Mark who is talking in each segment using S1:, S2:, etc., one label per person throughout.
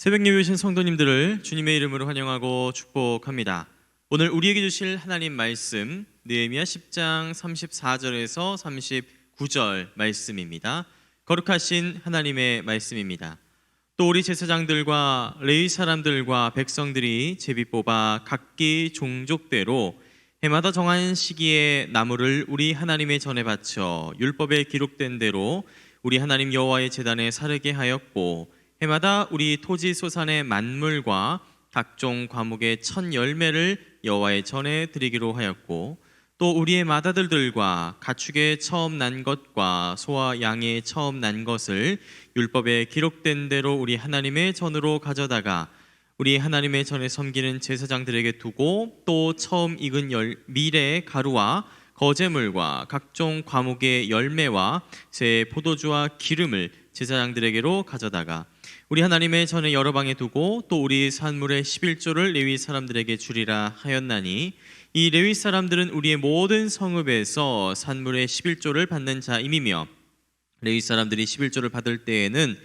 S1: 새벽 예배 오신 성도님들을 주님의 이름으로 환영하고 축복합니다. 오늘 우리에게 주실 하나님 말씀 느헤미야 10장 34절에서 39절 말씀입니다. 거룩하신 하나님의 말씀입니다. 또 우리 제사장들과 레위 사람들과 백성들이 제비 뽑아 각기 종족대로 해마다 정한 시기에 나무를 우리 하나님의 전에 바쳐 율법에 기록된 대로 우리 하나님 여호와의 제단에 사르게 하였고, 해마다 우리 토지 소산의 만물과 각종 과목의 첫 열매를 여호와의 전에 드리기로 하였고, 또 우리의 맏아들들과 가축의 처음 난 것과 소와 양의 처음 난 것을 율법에 기록된 대로 우리 하나님의 전으로 가져다가 우리 하나님의 전에 섬기는 제사장들에게 두고, 또 처음 익은 밀의 가루와 거제물과 각종 과목의 열매와 새 포도주와 기름을 제사장들에게로 가져다가 우리 하나님의 전에 여러 방에 두고, 또 우리 산물의 11조를 레위 사람들에게 주리라 하였나니, 이 레위 사람들은 우리의 모든 성읍에서 산물의 11조를 받는 자임이며, 레위 사람들이 11조를 받을 때에는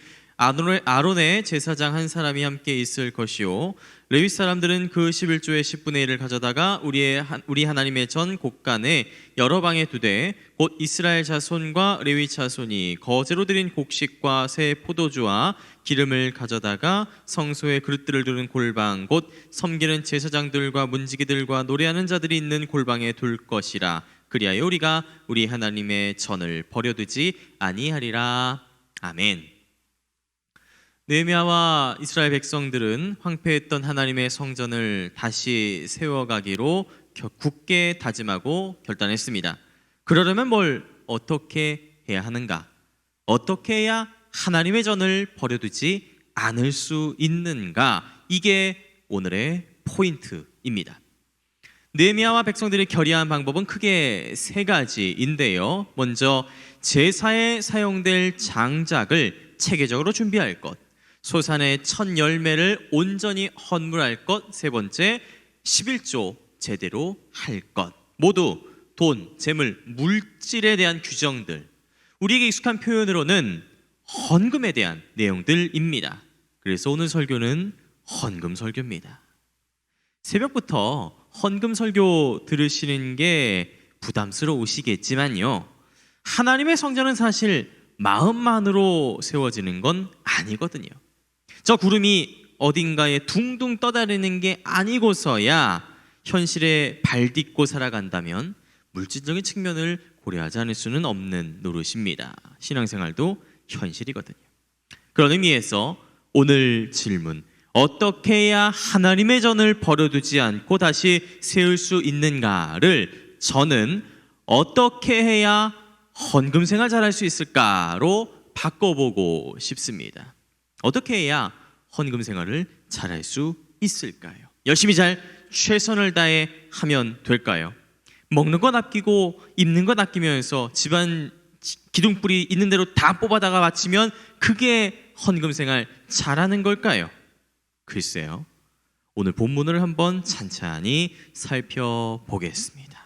S1: 아론의 제사장 한 사람이 함께 있을 것이요, 레위 사람들은 그 11조의 10분의 1을 가져다가 우리 하나님의 전 곳간에 여러 방에 두되, 곧 이스라엘 자손과 레위 자손이 거제로 드린 곡식과 새 포도주와 기름을 가져다가 성소에 그릇들을 두는 골방, 곧 섬기는 제사장들과 문지기들과 노래하는 자들이 있는 골방에 둘 것이라. 그리하여 우리가 우리 하나님의 전을 버려두지 아니하리라. 아멘. 느헤미야와 이스라엘 백성들은 황폐했던 하나님의 성전을 다시 세워가기로 굳게 다짐하고 결단했습니다. 그러려면 뭘 어떻게 해야 하는가? 어떻게 해야 하나님의 전을 버려두지 않을 수 있는가? 이게 오늘의 포인트입니다. 느헤미야와 백성들이 결의한 방법은 크게 세 가지인데요. 먼저 제사에 사용될 장작을 체계적으로 준비할 것, 소산의 첫 열매를 온전히 헌물할 것, 세 번째 11조 제대로 할 것. 모두 돈, 재물, 물질에 대한 규정들, 우리에게 익숙한 표현으로는 헌금에 대한 내용들입니다. 그래서 오늘 설교는 헌금 설교입니다. 새벽부터 헌금 설교 들으시는 게 부담스러우시겠지만요, 하나님의 성전은 사실 마음만으로 세워지는 건 아니거든요. 저 구름이 어딘가에 둥둥 떠다니는 게 아니고서야 현실에 발 딛고 살아간다면 물질적인 측면을 고려하지 않을 수는 없는 노릇입니다. 신앙생활도 현실이거든요. 그런 의미에서 오늘 질문, 어떻게 해야 하나님의 전을 버려두지 않고 다시 세울 수 있는가를 저는 어떻게 해야 헌금 생활 잘할 수 있을까로 바꿔보고 싶습니다. 어떻게 해야 헌금 생활을 잘할 수 있을까요? 열심히 잘 최선을 다해 하면 될까요? 먹는 건 아끼고 입는 건 아끼면서 집안 기둥뿌리 있는 대로 다 뽑아다가 바치면 그게 헌금 생활 잘하는 걸까요? 글쎄요. 오늘 본문을 한번 찬찬히 살펴보겠습니다.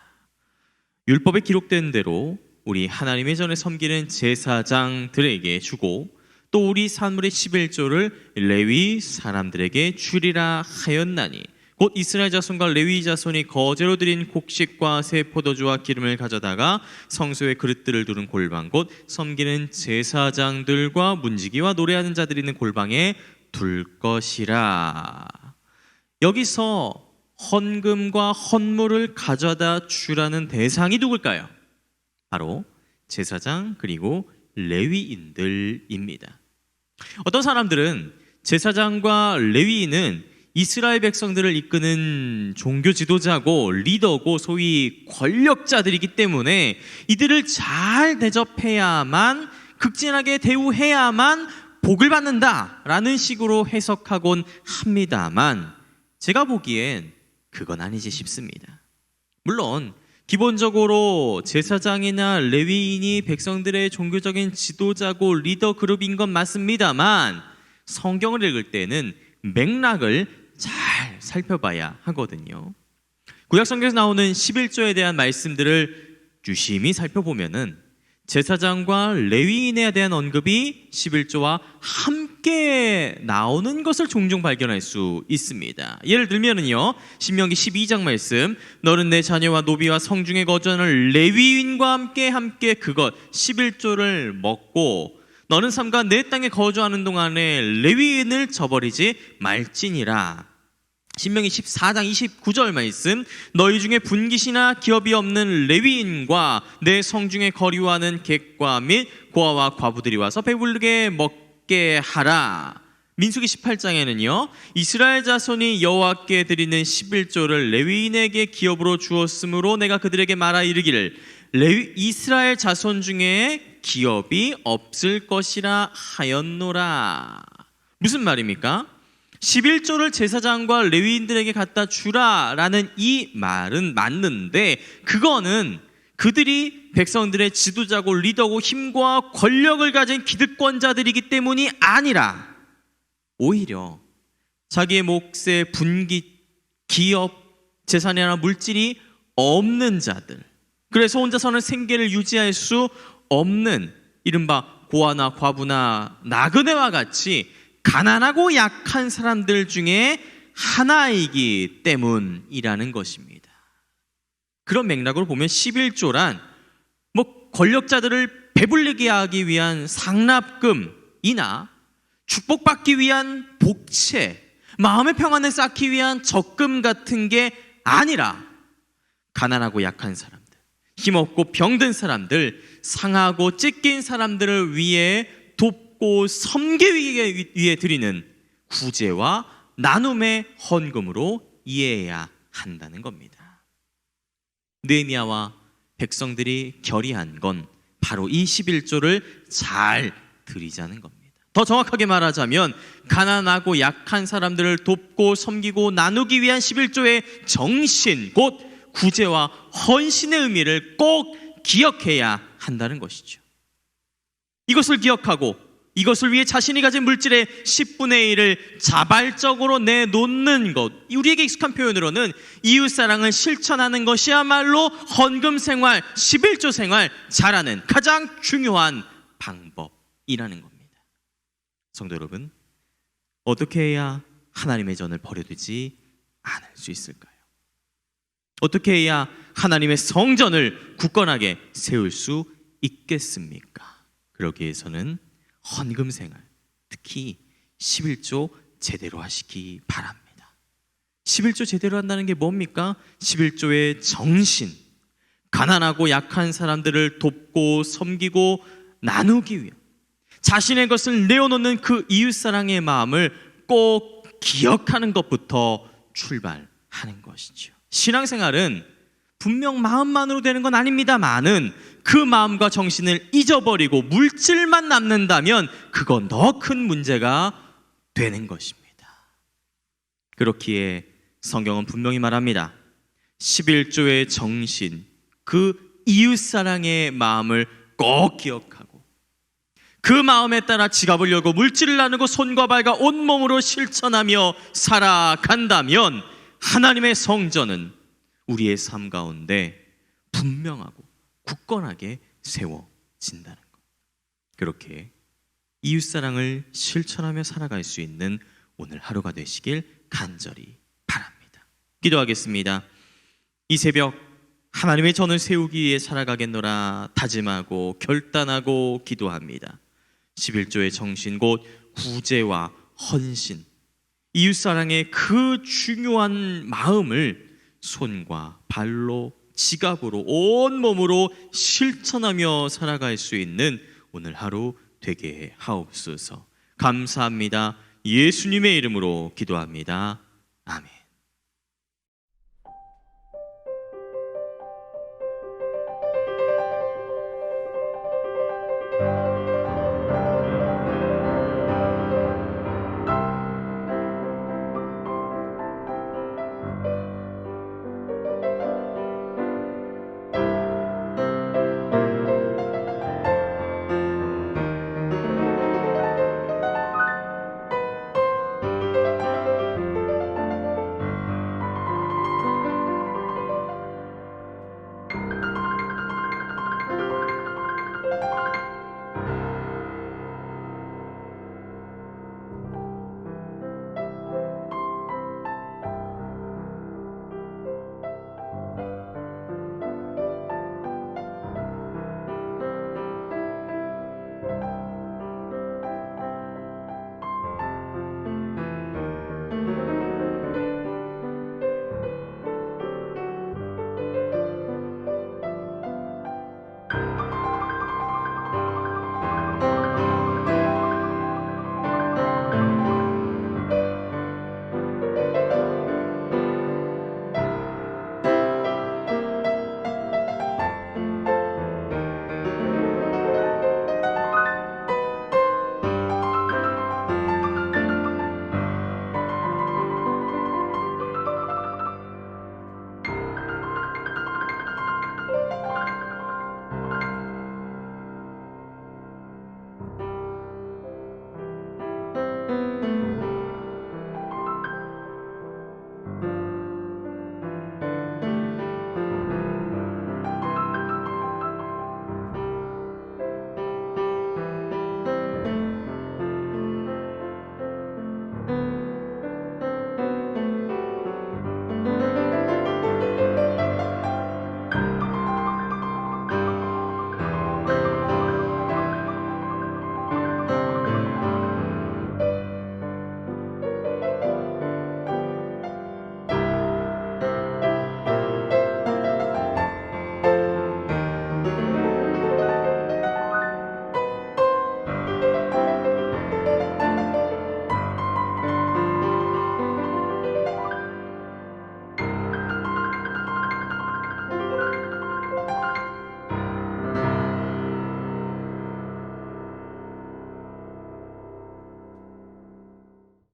S1: 율법에 기록된 대로 우리 하나님의 전에 섬기는 제사장들에게 주고, 또 우리 산물의 11조를 레위 사람들에게 주리라 하였나니, 곧 이스라엘 자손과 레위 자손이 거제로 드린 곡식과 새 포도주와 기름을 가져다가 성소에 그릇들을 두는 골방, 곧 섬기는 제사장들과 문지기와 노래하는 자들이 있는 골방에 둘 것이라. 여기서 헌금과 헌물을 가져다 주라는 대상이 누굴까요? 바로 제사장 그리고 레위인들입니다. 어떤 사람들은 제사장과 레위인은 이스라엘 백성들을 이끄는 종교 지도자고 리더고 소위 권력자들이기 때문에 이들을 잘 대접해야만, 극진하게 대우해야만 복을 받는다라는 식으로 해석하곤 합니다만, 제가 보기엔 그건 아니지 싶습니다. 물론 기본적으로 제사장이나 레위인이 백성들의 종교적인 지도자고 리더 그룹인 건 맞습니다만, 성경을 읽을 때는 맥락을 잘 살펴봐야 하거든요. 구약 성경에서 나오는 11조에 대한 말씀들을 유심히 살펴보면은 제사장과 레위인에 대한 언급이 11조와 함께 나오는 것을 종종 발견할 수 있습니다. 예를 들면은요, 신명기 12장 말씀, 너는 내 자녀와 노비와 성중에 거주하는 레위인과 함께 그것 11조를 먹고 너는 삼가 내 땅에 거주하는 동안에 레위인을 저버리지 말지니라. 신명기 14장 29절 말씀, 너희 중에 분깃이나 기업이 없는 레위인과 내 성중에 거류하는 객과 및 고아와 과부들이 와서 배부르게 먹게 하라. 민수기 18장에는요, 이스라엘 자손이 여호와께 드리는 11조를 레위인에게 기업으로 주었으므로 내가 그들에게 말하 이르기를 이스라엘 자손 중에 기업이 없을 것이라 하였노라. 무슨 말입니까? 11조를 제사장과 레위인들에게 갖다 주라라는 이 말은 맞는데, 그거는 그들이 백성들의 지도자고 리더고 힘과 권력을 가진 기득권자들이기 때문이 아니라 오히려 자기의 몫에 분깃, 기업, 재산이나 물질이 없는 자들, 그래서 혼자서는 생계를 유지할 수 없는 이른바 고아나 과부나 나그네와 같이 가난하고 약한 사람들 중에 하나이기 때문이라는 것입니다. 그런 맥락으로 보면 11조란 권력자들을 배불리게 하기 위한 상납금이나 축복받기 위한 복채, 마음의 평안을 쌓기 위한 적금 같은 게 아니라 가난하고 약한 사람들, 힘없고 병든 사람들, 상하고 찢긴 사람들을 위해 돕고 섬기기 위해 드리는 구제와 나눔의 헌금으로 이해해야 한다는 겁니다. 느헤미야와 백성들이 결의한 건 바로 이 11조를 잘 드리자는 겁니다. 더 정확하게 말하자면 가난하고 약한 사람들을 돕고 섬기고 나누기 위한 11조의 정신, 곧 구제와 헌신의 의미를 꼭 기억해야 한다는 것이죠. 이것을 기억하고 이것을 위해 자신이 가진 물질의 10분의 1을 자발적으로 내놓는 것, 우리에게 익숙한 표현으로는 이웃사랑을 실천하는 것이야말로 헌금 생활, 11조 생활 잘하는 가장 중요한 방법이라는 겁니다. 성도 여러분, 어떻게 해야 하나님의 전을 버려두지 않을 수 있을까요? 어떻게 해야 하나님의 성전을 굳건하게 세울 수 있겠습니까? 그러기 위해서는 헌금 생활, 특히 11조 제대로 하시기 바랍니다. 11조 제대로 한다는 게 뭡니까? 11조의 정신, 가난하고 약한 사람들을 돕고 섬기고 나누기 위해 자신의 것을 내어놓는 그 이웃사랑의 마음을 꼭 기억하는 것부터 출발하는 것이죠. 신앙생활은 분명 마음만으로 되는 건 아닙니다만은 그 마음과 정신을 잊어버리고 물질만 남는다면 그건 더 큰 문제가 되는 것입니다. 그렇기에 성경은 분명히 말합니다. 11조의 정신, 그 이웃사랑의 마음을 꼭 기억하고 그 마음에 따라 지갑을 열고 물질을 나누고 손과 발과 온몸으로 실천하며 살아간다면 하나님의 성전은 우리의 삶 가운데 분명하고 굳건하게 세워진다는 것. 그렇게 이웃사랑을 실천하며 살아갈 수 있는 오늘 하루가 되시길 간절히 바랍니다. 기도하겠습니다. 이 새벽 하나님의 전을 세우기 위해 살아가겠노라 다짐하고 결단하고 기도합니다. 11조의 정신, 곧 구제와 헌신, 이웃사랑의 그 중요한 마음을 손과 발로, 지갑으로, 온몸으로 실천하며 살아갈 수 있는 오늘 하루 되게 하옵소서. 감사합니다. 예수님의 이름으로 기도합니다. 아멘.